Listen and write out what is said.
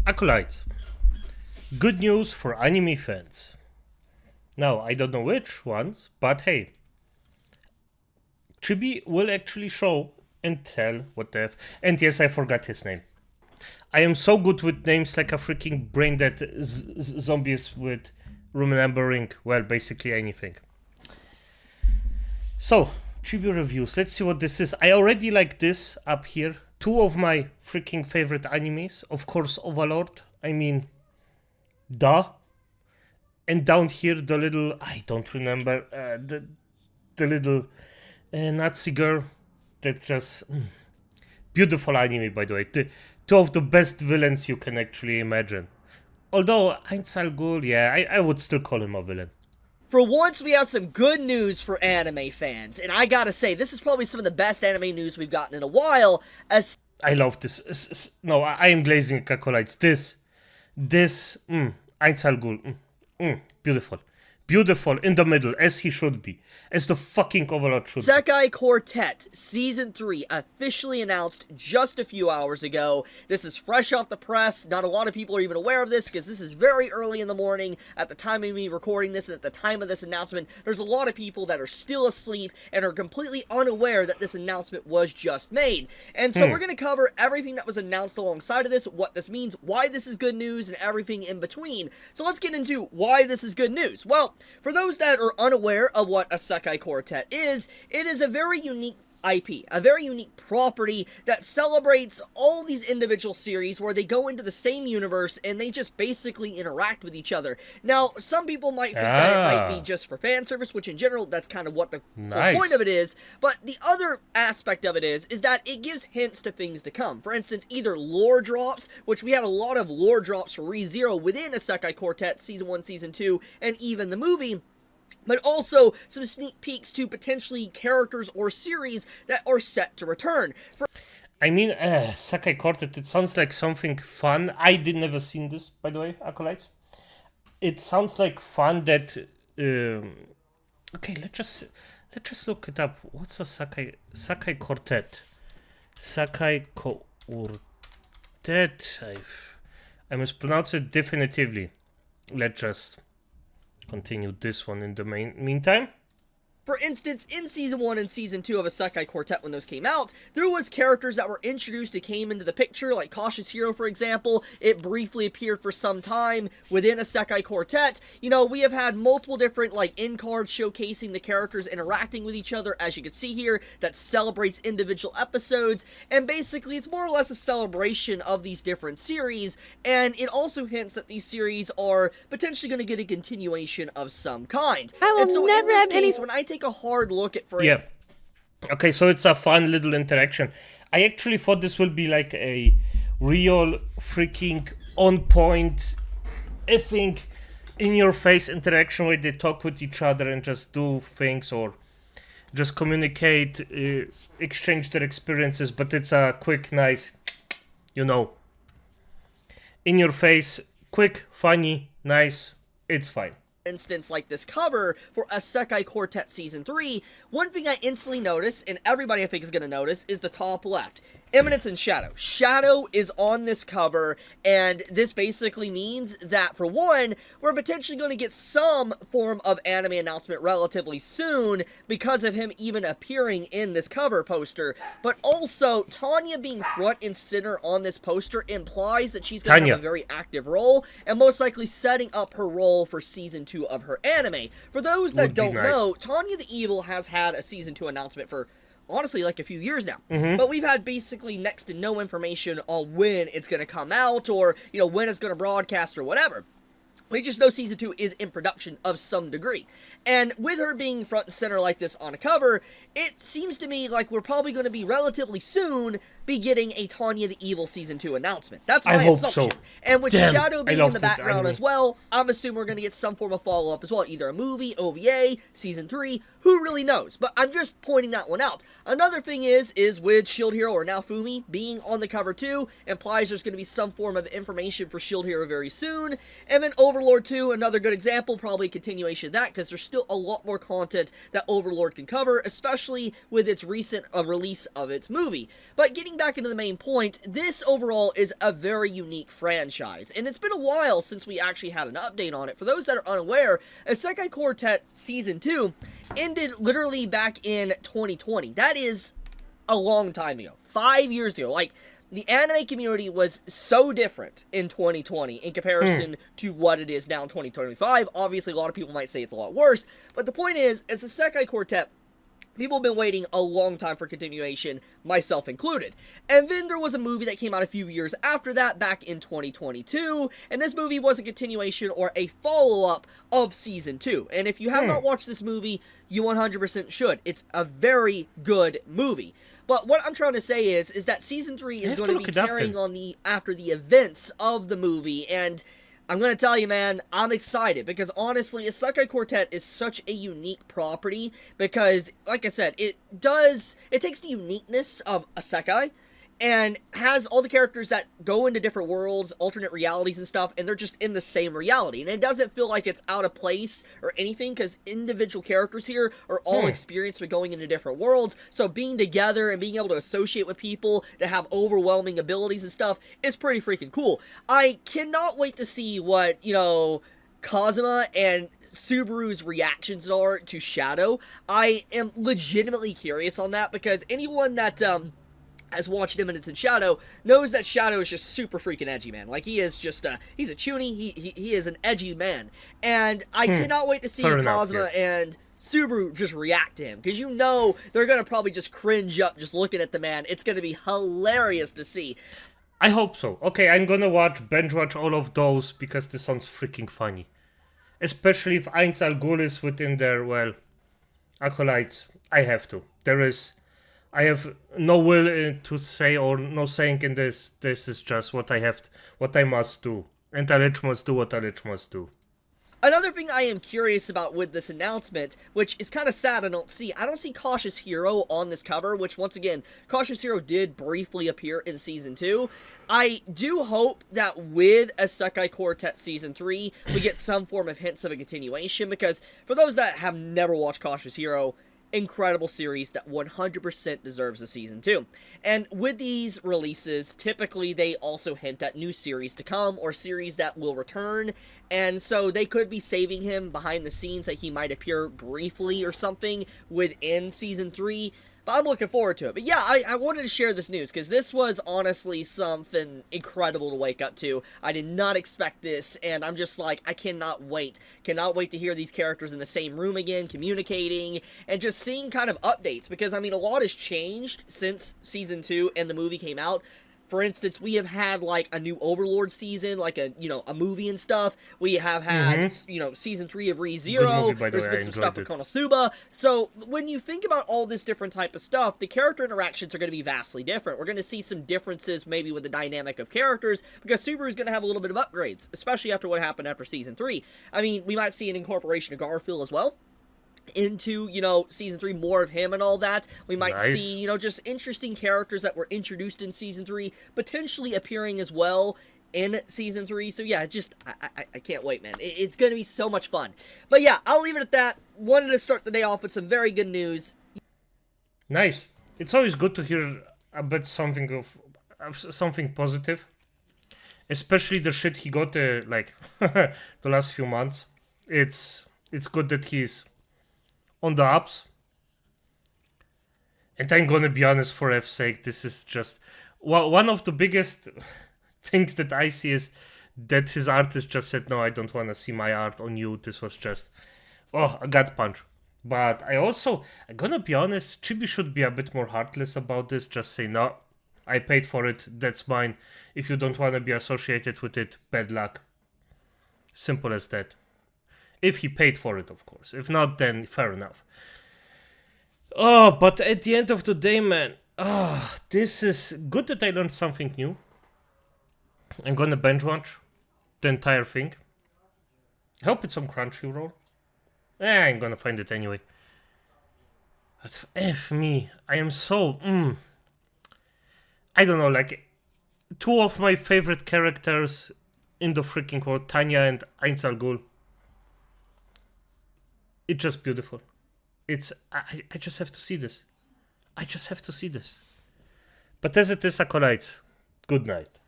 Acolytes. Good news for anime fans. Now, I don't know which ones, but hey, Chibi will actually show and tell what the F. And yes, I forgot his name. I am so good with names like a freaking brain that zombies with remembering, well, basically anything. So, Chibi reviews. Let's see what this is. I already like this up here. Two of my freaking favorite animes. Of course, Overlord. I mean, duh. And down here, the little, I don't remember, the little Nazi girl that just... Beautiful anime, by the way. Two of the best villains you can actually imagine. Although, Ainz Al Ghul, yeah, I would still call him a villain. For once, we have some good news for anime fans, and I gotta say, this is probably some of the best anime news we've gotten in a while, as... I love this. No, I am glazing at Acolytes. This, Ainz Al Ghul, beautiful. Beautiful, in the middle, as he should be. As the fucking Overlord should be. Isekai Quartet Season 3 officially announced just a few hours ago. This is fresh off the press. Not a lot of people are even aware of this because this is very early in the morning at the time of me recording this, and at the time of this announcement, there's a lot of people that are still asleep and are completely unaware that this announcement was just made. And so we're going to cover everything that was announced alongside of this, what this means, why this is good news, and everything in between. So let's get into why this is good news. Well, for those that are unaware of what Isekai Quartet is, it is a very unique IP, a very unique property that celebrates all these individual series where they go into the same universe and they just basically interact with each other. Now, some people might think that it might be just for fan service, which in general, that's kind of what the whole point of it is, but the other aspect of it is that it gives hints to things to come. For instance, either lore drops, which we had a lot of lore drops for ReZero within Isekai Quartet Season 1, Season 2, and even the movie, but also some sneak peeks to potentially characters or series that are set to return. I mean, Sakai Quartet, it sounds like something fun. I did never seen this, by the way, Acolytes. It sounds like fun that... okay, let's just look it up. What's a Sakai Quartet? Sakai Quartet. I mispronounce it definitively. Let's just... continue this one in the meantime. For instance, in Season 1 and Season 2 of Isekai Quartet, when those came out, there was characters that were introduced that came into the picture, like Cautious Hero, for example. It briefly appeared for some time within Isekai Quartet. You know, we have had multiple different, like, in-cards showcasing the characters interacting with each other, as you can see here, that celebrates individual episodes, and basically, it's more or less a celebration of these different series, and it also hints that these series are potentially going to get a continuation of some kind. I will and so never in this have case, any... when I take a hard look at Yeah. Okay, so it's a fun little interaction. I actually thought this would be like a real freaking on point, effing in your face interaction where they talk with each other and just do things or just communicate, exchange their experiences, but it's a quick, nice, you know, in your face, quick, funny, nice, it's fine. Instance like this cover for Isekai Quartet Season 3, one thing I instantly notice, and everybody I think is going to notice, is the top left. Eminence and Shadow. Shadow is on this cover, and this basically means that, for one, we're potentially going to get some form of anime announcement relatively soon because of him even appearing in this cover poster. But also, Tanya being front and center on this poster implies that she's going to have a very active role, and most likely setting up her role for Season 2 of her anime. For those that don't know, Tanya the Evil has had a Season 2 announcement for honestly like a few years now, but we've had basically next to no information on when it's going to come out or, you know, when it's going to broadcast or whatever. We just know Season 2 is in production of some degree. And with her being front and center like this on a cover, it seems to me like we're probably going to be relatively soon be getting a Tanya the Evil Season 2 announcement. That's my assumption. So. And with Shadow being in the background as well, I'm assuming we're going to get some form of follow-up as well. Either a movie, OVA, Season 3, who really knows? But I'm just pointing that one out. Another thing is with Shield Hero, or now Fumi, being on the cover too, implies there's going to be some form of information for Shield Hero very soon. And then Overlord 2, another good example, probably a continuation of that, because there's still a lot more content that Overlord can cover, especially with its recent release of its movie. But getting back into the main point, this overall is a very unique franchise, and it's been a while since we actually had an update on it. For those that are unaware, Isekai Quartet Season 2 ended literally back in 2020. That is a long time ago. 5 years ago. Like, the anime community was so different in 2020 in comparison to what it is now in 2025. Obviously, a lot of people might say it's a lot worse, but the point is, as a Isekai Quartet, people have been waiting a long time for continuation, myself included. And then there was a movie that came out a few years after that, back in 2022, and this movie was a continuation or a follow-up of Season 2. And if you have not watched this movie, you 100% should. It's a very good movie. But what I'm trying to say is that Season 3 is going to be carrying on after the events of the movie, and I'm going to tell you, man, I'm excited, because honestly, Isekai Quartet is such a unique property, because, like I said, it takes the uniqueness of Isekai, and has all the characters that go into different worlds, alternate realities and stuff, and they're just in the same reality. And it doesn't feel like it's out of place or anything, because individual characters here are all experienced with going into different worlds. So being together and being able to associate with people that have overwhelming abilities and stuff is pretty freaking cool. I cannot wait to see what, Kazuma and Subaru's reactions are to Shadow. I am legitimately curious on that, because anyone that, has watched Imminence in Shadow knows that Shadow is just super freaking edgy, man. Like, he is just, he's a chuny, he is an edgy man. And I cannot wait to see Kazuma and Subaru just react to him, because they're gonna probably just cringe up just looking at the man. It's gonna be hilarious to see. I hope so. Okay, I'm gonna binge watch all of those, because this sounds freaking funny. Especially if Ain Al Ghul is within their, acolytes. I have to. I have no will to say, or no saying in this. This is just what I must do. And a Lich must do what a Lich must do. Another thing I am curious about with this announcement, which is kind of sad I don't see Cautious Hero on this cover, which, once again, Cautious Hero did briefly appear in Season 2. I do hope that with Isekai Quartet Season 3, we get some form of hints of a continuation, because for those that have never watched Cautious Hero, incredible series that 100% deserves a Season 2. And with these releases, typically they also hint at new series to come, or series that will return, and so they could be saving him behind the scenes, that he might appear briefly or something within Season 3. But I'm looking forward to it. But yeah, I wanted to share this news, because this was honestly something incredible to wake up to. I did not expect this, and I'm just like, I cannot wait. Cannot wait to hear these characters in the same room again, communicating, and just seeing kind of updates, because, I mean, a lot has changed since Season 2 and the movie came out. For instance, we have had, like, a new Overlord season, like a movie and stuff. We have had, Season 3 of ReZero. There's been some stuff with Konosuba. So, when you think about all this different type of stuff, the character interactions are going to be vastly different. We're going to see some differences, maybe with the dynamic of characters, because Subaru's going to have a little bit of upgrades, especially after what happened after Season 3. I mean, we might see an incorporation of Garfield as well into, Season 3, more of him and all that. We might see, just interesting characters that were introduced in Season 3, potentially appearing as well in Season 3. So yeah, I can't wait, man. It's going to be so much fun. But yeah, I'll leave it at that. Wanted to start the day off with some very good news. Nice. It's always good to hear a bit something positive. Especially the shit he got, the last few months. It's good that he's on the ups. And I'm gonna be honest, for F's sake, this is just one of the biggest things that I see is that his artist just said, no, I don't want to see my art on you. This was just a gut punch. But I'm gonna be honest, Chibi should be a bit more heartless about this. Just say, no, I paid for it, that's mine. If you don't want to be associated with it, bad luck. Simple as that. If he paid for it, of course. If not, then fair enough. Oh, but at the end of the day, man, this is good that I learned something new. I'm gonna binge watch the entire thing. I hope it's on Crunchyroll. I'm gonna find it anyway. But F me, I am so... I don't know, like, two of my favorite characters in the freaking world, Tanya and Ain Al Ghul. It's just beautiful. I just have to see this. I just have to see this. But as it is, Acolytes, good night.